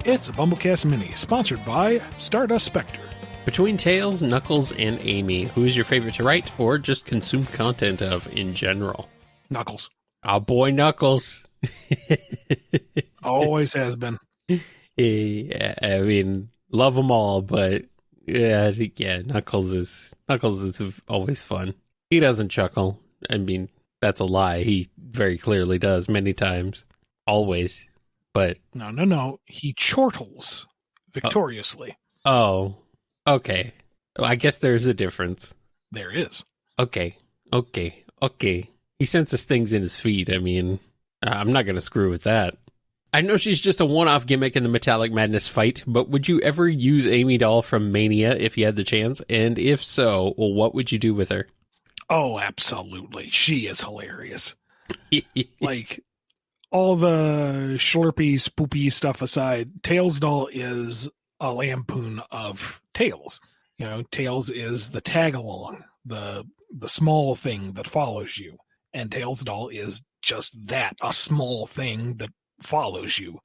It's a BumbleKast Mini, sponsored by Stardust Spectre. Between Tails, Knuckles, and Amy, who is your favorite to write or just consume content of in general? Knuckles. Oh boy, Knuckles. Always has been. Yeah, I mean, love them all, but yeah, Knuckles is always fun. He doesn't chuckle. I mean, that's a lie. He very clearly does many times. Always. But No. He chortles victoriously. Oh, okay. Well, I guess there's a difference. There is. Okay. He senses things in his feet. I mean, I'm not going to screw with that. I know she's just a one-off gimmick in the Metallic Madness fight, but would you ever use Amy Doll from Mania if you had the chance? And if so, well, what would you do with her? Oh, absolutely. She is hilarious. Like, all the slurpy, spoopy stuff aside, Tails Doll is a lampoon of Tails. You know, Tails is the tag-along, the small thing that follows you. And Tails Doll is just that, a small thing that follows you.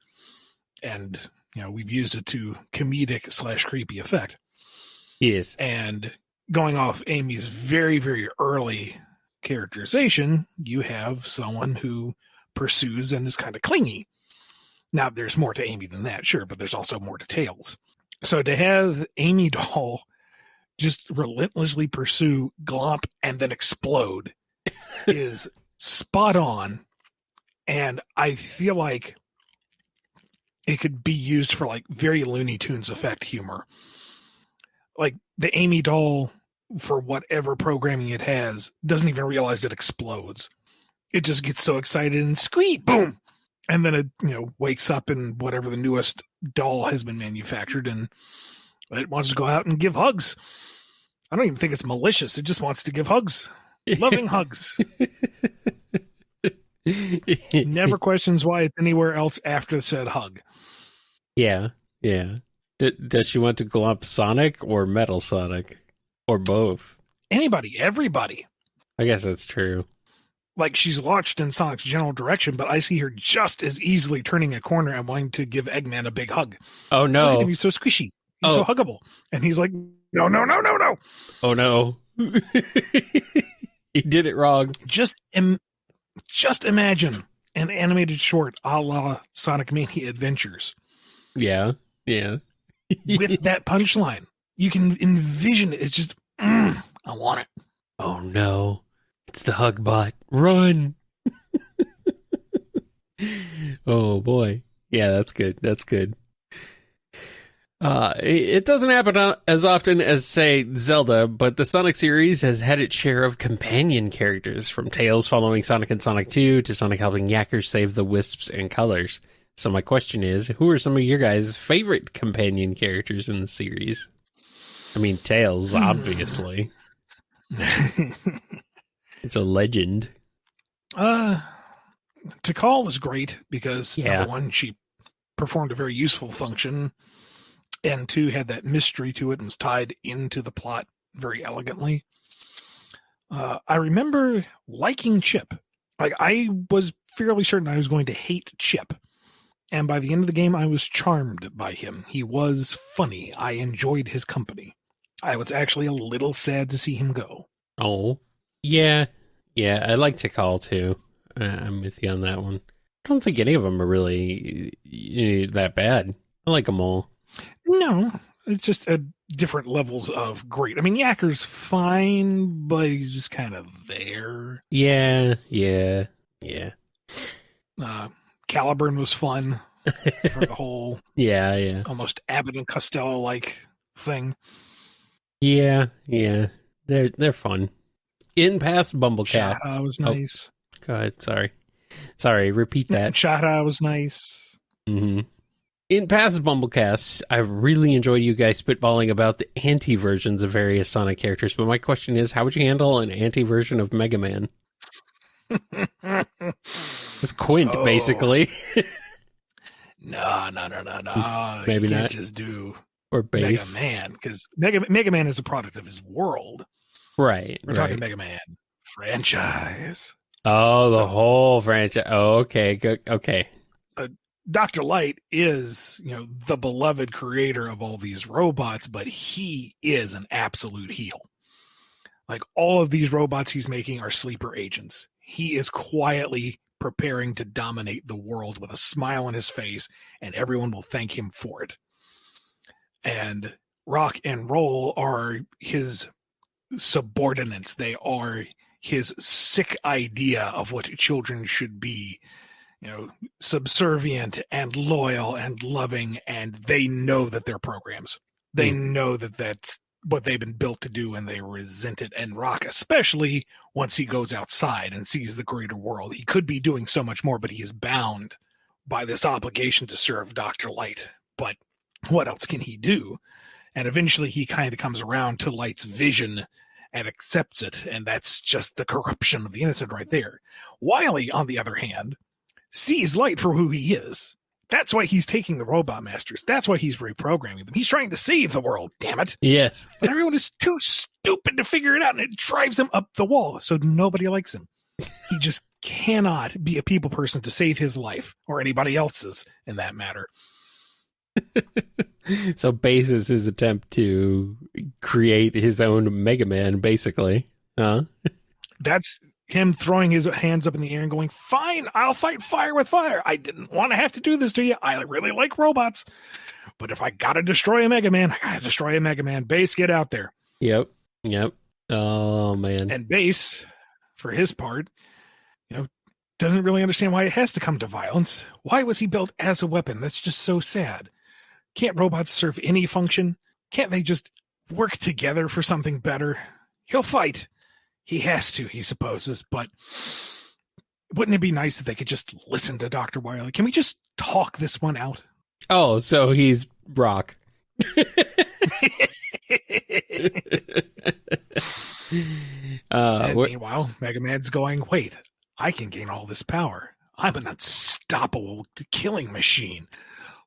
And, you know, we've used it to comedic / creepy effect. Yes. And going off Amy's very, very early characterization, you have someone who pursues and is kind of clingy. Now, there's more to Amy than that, sure, but there's also more to Tails. So to have Amy Doll just relentlessly pursue Glomp and then explode is spot on. And I feel like it could be used for like very Looney Tunes effect humor. Like the Amy Doll, for whatever programming it has, doesn't even realize it explodes. It just gets so excited and squeak, boom. And then it, wakes up in whatever the newest doll has been manufactured, and it wants to go out and give hugs. I don't even think it's malicious. It just wants to give hugs. Loving hugs. Never questions why it's anywhere else after said hug. Yeah. Does she want to glomp Sonic or Metal Sonic? Or both? Anybody, everybody. I guess that's true. Like, she's launched in Sonic's general direction, but I see her just as easily turning a corner and wanting to give Eggman a big hug. Oh, no. Look at him, he's so squishy. He's so huggable. And he's like, no. Oh, no. He did it wrong. Just imagine an animated short a la Sonic Mania Adventures. Yeah. With that punchline. You can envision it. It's just, I want it. Oh, no. It's the hug bot. Run. Oh, boy. Yeah, that's good. It doesn't happen as often as, say, Zelda, but the Sonic series has had its share of companion characters, from Tails following Sonic and Sonic 2 to Sonic helping Yackers save the Wisps and Colors. So my question is, who are some of your guys' favorite companion characters in the series? I mean, Tails, obviously. It's a legend. Tikal was great because, Yeah. number one, she performed a very useful function, and two, had that mystery to it and was tied into the plot very elegantly. I remember liking Chip. Like, I was fairly certain I was going to hate Chip. And by the end of the game, I was charmed by him. He was funny. I enjoyed his company. I was actually a little sad to see him go. Oh, yeah, I like Tikal too. I'm with you on that one. I don't think any of them are really that bad. I like them all. No, it's just different levels of great. I mean, Yakker's fine, but he's just kind of there. Yeah. Caliburn was fun for the whole Yeah. almost Abbott and Costello-like thing. Yeah. They're fun. In past BumbleKast. Shada was nice. Go ahead, sorry, repeat that. Shada was nice. Mm-hmm. In past BumbleKasts, I've really enjoyed you guys spitballing about the anti-versions of various Sonic characters, but my question is, how would you handle an anti-version of Mega Man? It's Quint, basically. No. Maybe you not. can't just do Or Base. Mega Man, because Mega Man is a product of his world. Right. We're talking Mega Man franchise. Oh, the whole franchise. Oh, okay. Good. Okay. Dr. Light is, the beloved creator of all these robots, but he is an absolute heel. Like, all of these robots he's making are sleeper agents. He is quietly preparing to dominate the world with a smile on his face, and everyone will thank him for it. And Rock and Roll are his subordinates. They are his sick idea of what children should be. Subservient and loyal and loving, and they know that they're programs. They know that that's what they've been built to do, and they resent it. And Rock, especially once he goes outside and sees the greater world, he could be doing so much more, but he is bound by this obligation to serve Dr. Light. But what else can he do? And eventually he kind of comes around to Light's vision and accepts it, and that's just the corruption of the innocent right there. Wily, on the other hand, sees Light for who he is. That's why he's taking the Robot Masters. That's why he's reprogramming them. He's trying to save the world, damn it. Yes. But everyone is too stupid to figure it out, and it drives him up the wall, so nobody likes him. He just cannot be a people person to save his life, or anybody else's, in that matter. So Base is his attempt to create his own Mega Man, basically. Huh? That's him throwing his hands up in the air and going, fine, I'll fight fire with fire. I didn't want to have to do this to you. I really like robots. But if I got to destroy a Mega Man, I got to destroy a Mega Man. Base, get out there. Yep. Oh, man. And Base, for his part, doesn't really understand why it has to come to violence. Why was he built as a weapon? That's just so sad. Can't robots serve any function? Can't they just work together for something better? He'll fight. He has to, he supposes, but wouldn't it be nice if they could just listen to Dr. Wily? Can we just talk this one out? Oh, so he's Rock. Meanwhile, Mega Man's going, wait, I can gain all this power. I'm an unstoppable killing machine.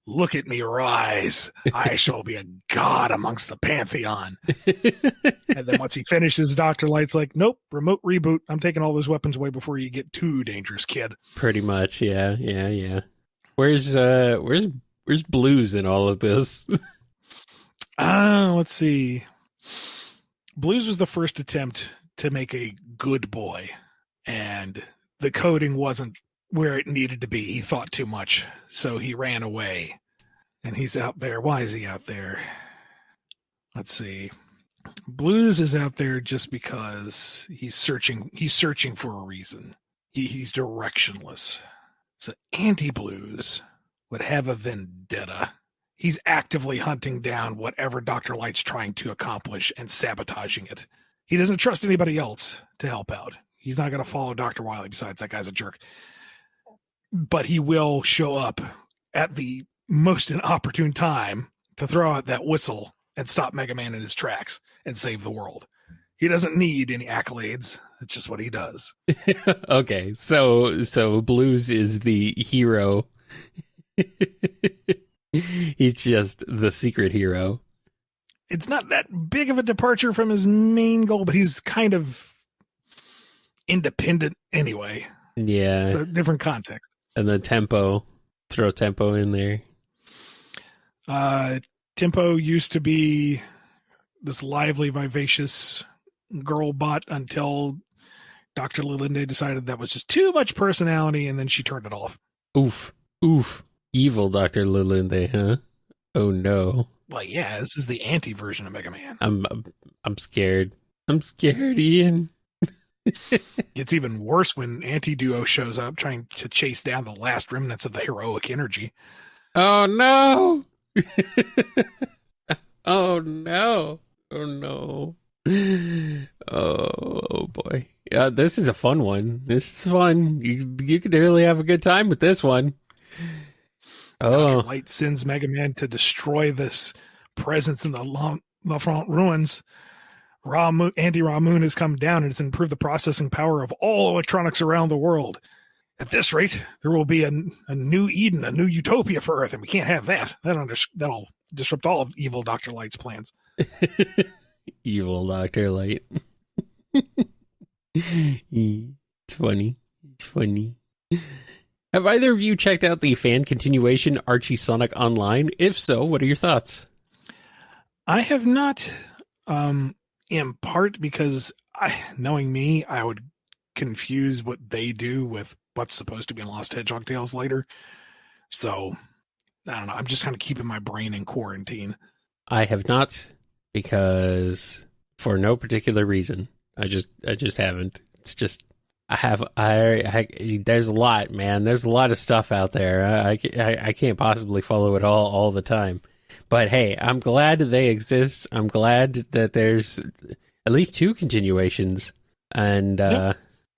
Look at me rise. I shall be a god amongst the pantheon. And then once he finishes, Dr. Light's like, nope, remote reboot. I'm taking all those weapons away before you get too dangerous, kid. Pretty much, yeah. Where's Blues in all of this? Let's see. Blues was the first attempt to make a good boy, and the coding wasn't where it needed to be. He thought too much, so he ran away. And he's out there. Why is he out there? Let's see. Blues is out there just because he's searching for a reason. He's directionless. So Anti-Blues would have a vendetta. He's actively hunting down whatever Dr. Light's trying to accomplish and sabotaging it. He doesn't trust anybody else to help out. He's not going to follow Dr. Wily, besides that guy's a jerk. But he will show up at the most inopportune time to throw out that whistle and stop Mega Man in his tracks and save the world. He doesn't need any accolades. It's just what he does. Okay, so Blues is the hero. He's just the secret hero. It's not that big of a departure from his main goal, but he's kind of independent anyway. Yeah. So different context. And then Tempo. Throw Tempo in there. Tempo used to be this lively, vivacious girl bot until Dr. Lilinde decided that was just too much personality, and then she turned it off. Oof. Evil Dr. Lilinde, huh? Oh no. Well, yeah, this is the anti-version of Mega Man. I'm scared. I'm scared, Ian. It's even worse when Anti-Duo shows up trying to chase down the last remnants of the heroic energy. Oh no! Oh no! Oh no! Oh boy! Yeah, this is a fun one. This is fun. You could really have a good time with this one. Oh, Dr. Light sends Mega Man to destroy this presence in the L'Enfant ruins. Anti-Ra Moon has come down and it's improved the processing power of all electronics around the world. At this rate, there will be a new Eden, a new utopia for Earth, and we can't have that. That'll disrupt all of evil Dr. Light's plans. Evil Dr. Light. It's funny. It's funny. Have either of you checked out the fan continuation Archie Sonic Online? If so, what are your thoughts? I have not, in part because knowing me, I would confuse what they do with what's supposed to be in Lost Hedgehog Tales later. So I don't know. I'm just kind of keeping my brain in quarantine. I have not, because for no particular reason. I just haven't. It's just there's a lot, man. There's a lot of stuff out there. I can't possibly follow it all the time. But hey, I'm glad they exist. I'm glad that there's at least 2 continuations, and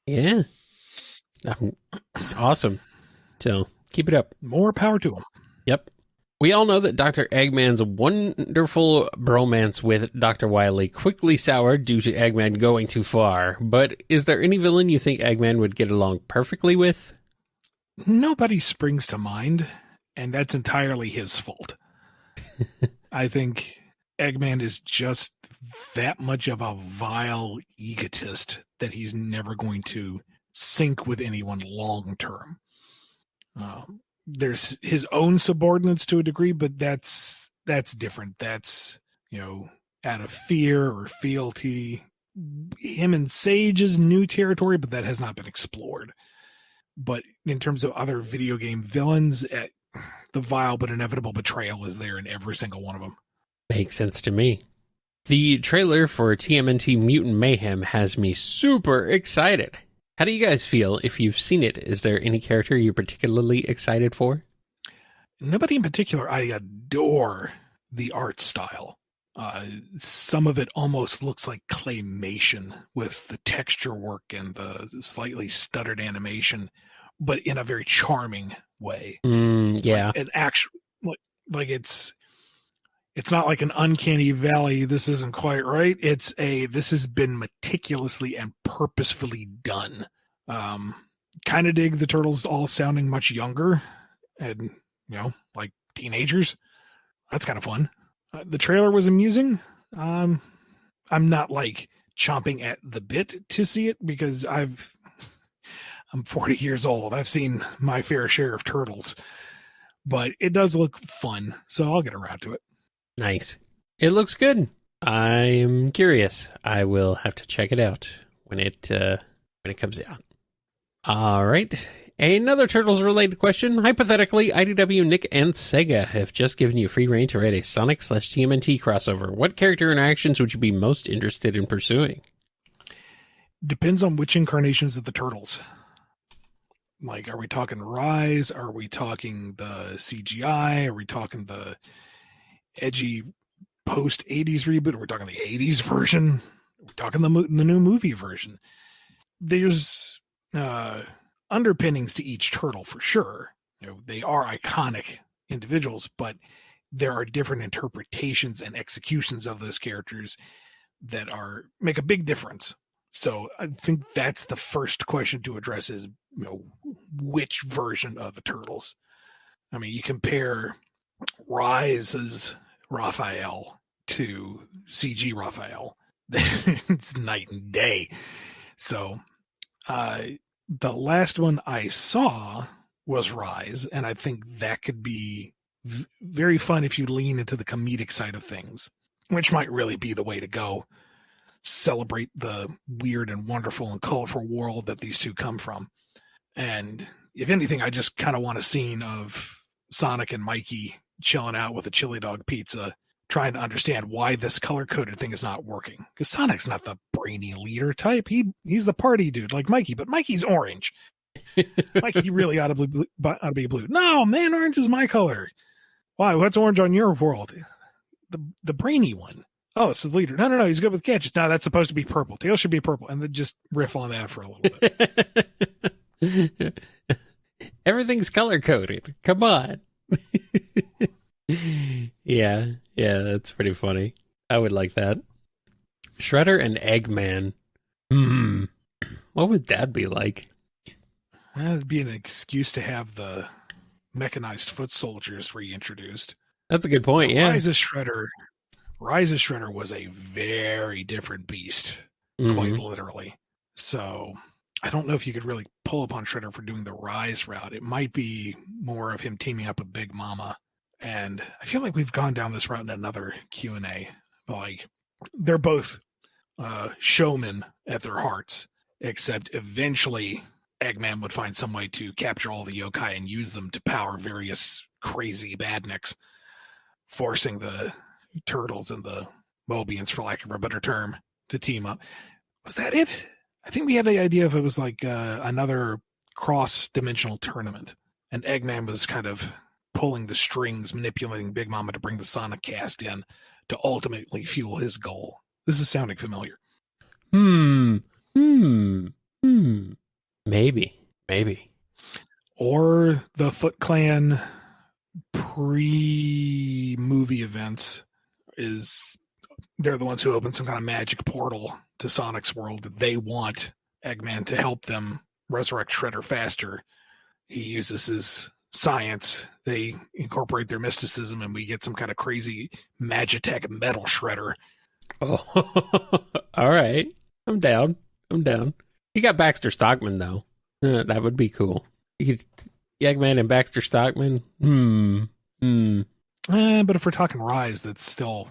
yeah, it's awesome. So keep it up. More power to them. Yep. We all know that Dr. Eggman's wonderful bromance with Dr. Wily quickly soured due to Eggman going too far, but is there any villain you think Eggman would get along perfectly with? Nobody springs to mind, and that's entirely his fault. I think Eggman is just that much of a vile egotist that he's never going to sync with anyone long term. There's his own subordinates to a degree, but that's different. That's, out of fear or fealty. Him and Sage is new territory, but that has not been explored. But in terms of other video game villains, the vile but inevitable betrayal is there in every single one of them. Makes sense to me. The trailer for TMNT Mutant Mayhem has me super excited. How do you guys feel if you've seen it? Is there any character you're particularly excited for? Nobody in particular. I adore the art style. Some of it almost looks like claymation with the texture work and the slightly stuttered animation, but in a very charming way. Yeah. Like an actual, like it's not like an uncanny valley. This isn't quite right. This has been meticulously and purposefully done. Kind of dig the turtles all sounding much younger and, like teenagers. That's kind of fun. The trailer was amusing. I'm not like chomping at the bit to see it because I'm 40 years old. I've seen my fair share of turtles, but it does look fun. So I'll get around to it. Nice. It looks good. I'm curious. I will have to check it out when it comes out. All right. Another Turtles-related question. Hypothetically, IDW, Nick, and Sega have just given you free reign to write a Sonic/TMNT crossover. What character interactions would you be most interested in pursuing? Depends on which incarnations of the Turtles. Like, are we talking Rise? Are we talking the CGI? Are we talking the edgy post-80s reboot? Are we talking the 80s version? Are we talking the new movie version? There's underpinnings to each turtle for sure. They are iconic individuals, but there are different interpretations and executions of those characters that make a big difference. So I think that's the first question to address is, which version of the turtles? I mean, you compare Rise's Raphael to CG Raphael. It's night and day. So the last one I saw was Rise, and I think that could be very fun if you lean into the comedic side of things, which might really be the way to go. Celebrate the weird and wonderful and colorful world that these two come from. And if anything, I just kind of want a scene of Sonic and Mikey chilling out with a chili dog pizza, trying to understand why this color-coded thing is not working. Because Sonic's not the brainy leader type. He's the party dude like Mikey, but Mikey's orange. Mikey really ought to be blue. No, man, orange is my color. Why? What's orange on your world? The brainy one. Oh, it's the leader. No, he's good with gadgets. No, that's supposed to be purple. Tails should be purple. And then just riff on that for a little bit. Everything's color-coded. Come on. Yeah, that's pretty funny. I would like that. Shredder and Eggman. What would that be like? That'd be an excuse to have the mechanized foot soldiers reintroduced. That's a good point, yeah. Rise of Shredder was a very different beast, quite literally. So I don't know if you could really pull upon Shredder for doing the Rise route. It might be more of him teaming up with Big Mama. And I feel like we've gone down this route in another Q&A. Like, they're both showmen at their hearts, except eventually Eggman would find some way to capture all the yokai and use them to power various crazy badniks, forcing the Turtles and the Mobians, for lack of a better term, to team up. Was that it? I think we had the idea if it was like another cross-dimensional tournament, and Eggman was kind of pulling the strings, manipulating Big Mama to bring the Sonic cast in to ultimately fuel his goal. This is sounding familiar. Maybe. Or the Foot Clan pre-movie events they're the ones who open some kind of magic portal to Sonic's world that they want Eggman to help them resurrect Shredder faster. He uses his science. They incorporate their mysticism, and we get some kind of crazy Magitech metal Shredder. Oh, all right. I'm down. You got Baxter Stockman, though. That would be cool. You could Eggman and Baxter Stockman. But if we're talking Rise, that's still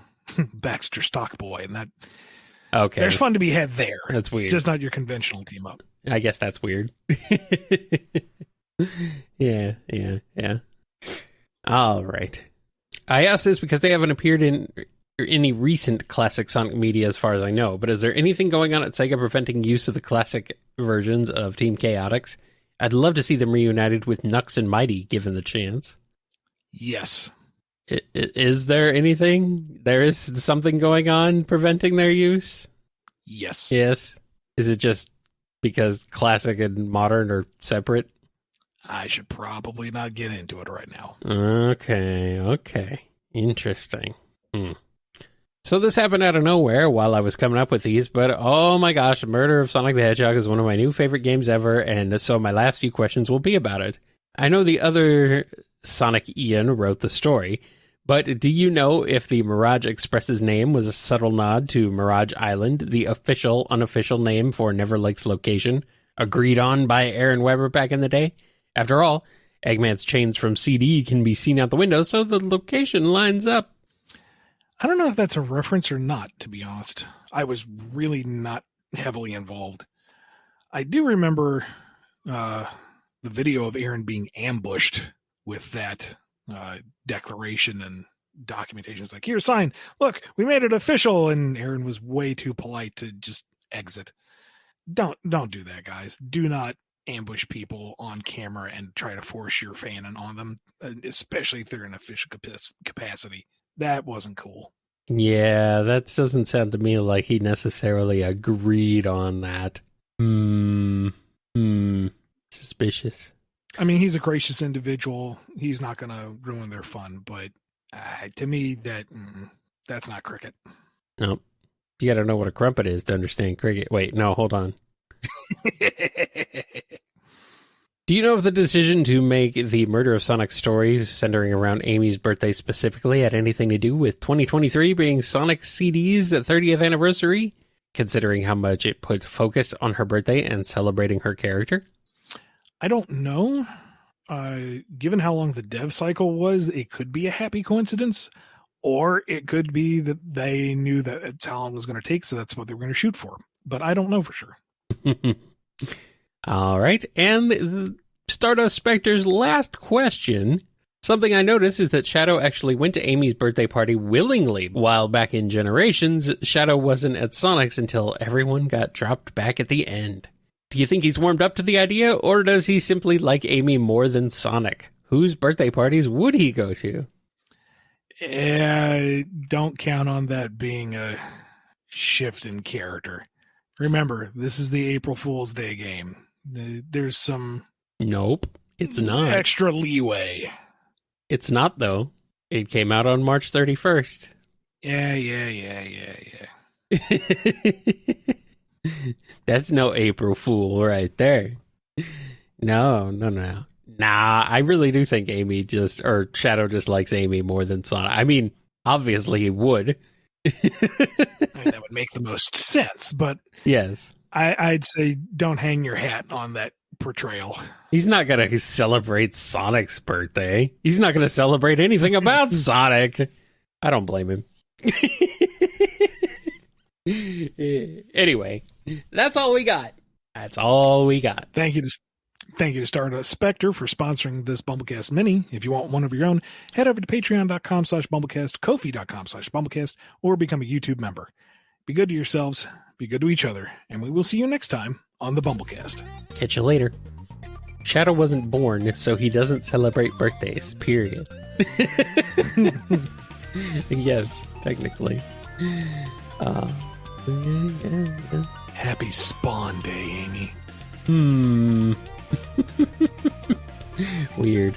Baxter Stockboy, and that okay. There's fun to be had there. That's weird. Just not your conventional team up. I guess that's weird. Yeah. All right. I asked this because they haven't appeared in any recent classic Sonic media as far as I know, but is there anything going on at Sega preventing use of the classic versions of Team Chaotix? I'd love to see them reunited with Nux and Mighty, given the chance. Yes. Is there anything? There is something going on preventing their use? Yes. Yes. Is it just because classic and modern are separate? I should probably not get into it right now. Okay. Interesting. So this happened out of nowhere while I was coming up with these, but oh my gosh, Murder of Sonic the Hedgehog is one of my new favorite games ever, and so my last few questions will be about it. I know the other Sonic Ian wrote the story, but do you know if the Mirage Express's name was a subtle nod to Mirage Island, the official, unofficial name for Never Lake's location, agreed on by Aaron Weber back in the day? After all, Eggman's chains from CD can be seen out the window, so the location lines up. I don't know if that's a reference or not, to be honest. I was really not heavily involved. I do remember the video of Aaron being ambushed with that declaration and documentation. It's like, here, sign. Look, we made it official. And Aaron was way too polite to just exit. Don't do that, guys. Do not ambush people on camera and try to force your fanon on them, especially if they're in official capacity. That wasn't cool. Yeah, that doesn't sound to me like he necessarily agreed on that. Suspicious. I mean, he's a gracious individual. He's not going to ruin their fun, but to me, that's not cricket. Nope. You got to know what a crumpet is to understand cricket. Wait, no, hold on. Do you know if the decision to make the Murder of Sonic stories centering around Amy's birthday specifically had anything to do with 2023 being Sonic CD's 30th anniversary, considering how much it put focus on her birthday and celebrating her character? I don't know. Given how long the dev cycle was, it could be a happy coincidence, or it could be that they knew that it's how long it was going to take, so that's what they were going to shoot for. But I don't know for sure. All right, and Stardust Spectre's last question. Something I noticed is that Shadow actually went to Amy's birthday party willingly, while back in Generations, Shadow wasn't at Sonic's until everyone got dropped back at the end. Do you think he's warmed up to the idea, or does he simply like Amy more than Sonic? Whose birthday parties would he go to? Don't count on that being a shift in character. Remember, this is the April Fool's Day game. There's some... Nope, it's not. Extra leeway. It's not, though. It came out on March 31st. Yeah. That's no April Fool right there. No. Nah, I really do think Shadow just likes Amy more than Sonic. I mean, obviously he would. I mean, that would make the most sense, but... Yes. I'd say don't hang your hat on that portrayal. He's not going to celebrate Sonic's birthday. He's not going to celebrate anything about Sonic. I don't blame him. Anyway, that's all we got. That's all we got. Thank you to Stardust Spectre for sponsoring this BumbleKast Mini. If you want one of your own, head over to patreon.com/BumbleKast, Ko-fi.com/BumbleKast, or become a YouTube member. Be good to yourselves, be good to each other, and we will see you next time on the BumbleKast. Catch you later. Shadow wasn't born, so he doesn't celebrate birthdays, period. Yes, technically. Happy Spawn Day, Amy. Weird.